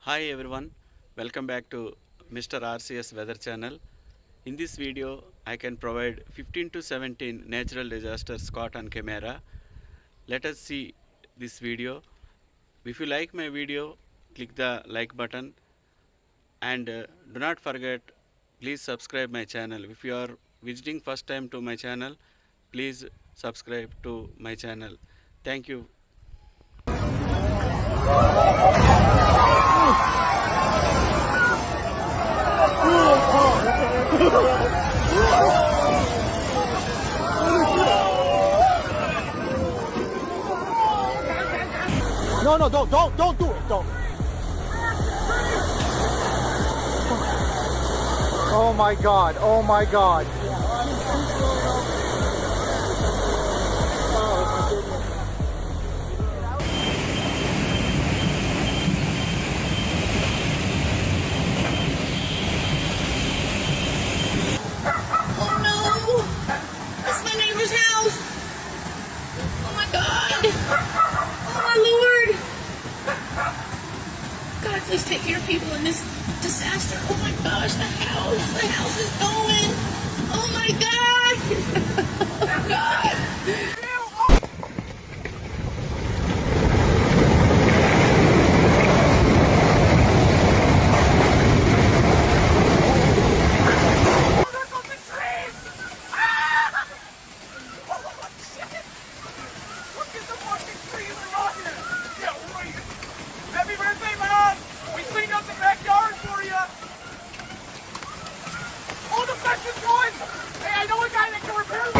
Hi everyone, welcome back to Mr. RCS Weather Channel. In this video, I can provide 15 to 17 natural disasters caught on camera. Let us see this video. If you like my video, click the like button and do not forget, please subscribe my channel. If you are visiting first time to my channel, please subscribe to my channel. Thank you. No, don't do it, don't. Oh my God, oh my God. Oh no! That's my neighbor's house! Oh my God! Oh my Lord! God, please take care of people in this disaster. Oh my gosh, the house is going! Oh my God! Oh God! Happy birthday, Mom! We cleaned up the backyard for you! Oh, the fence is going! Hey, I know a guy that can repair it!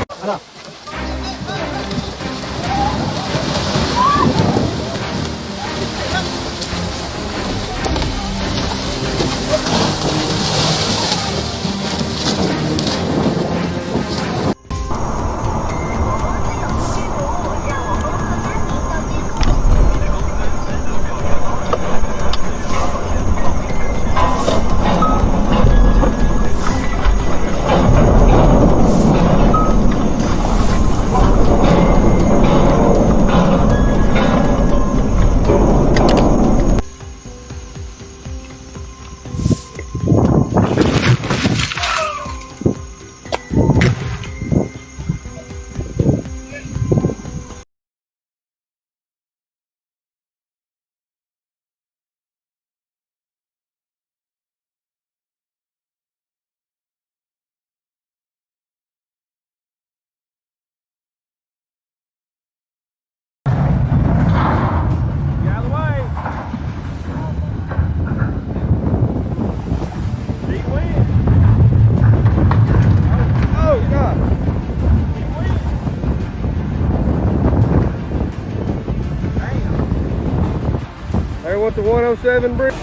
Get out of the way! Big wind! Oh, God! Big wind! Damn! There went the 107 bridge.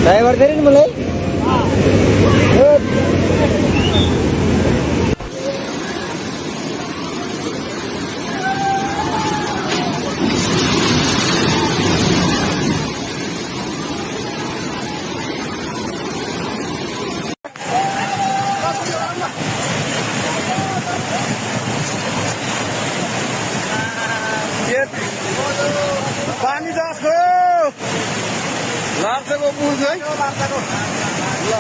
Driver dari mulai. पानी जासको लाग्छ को पुल है ल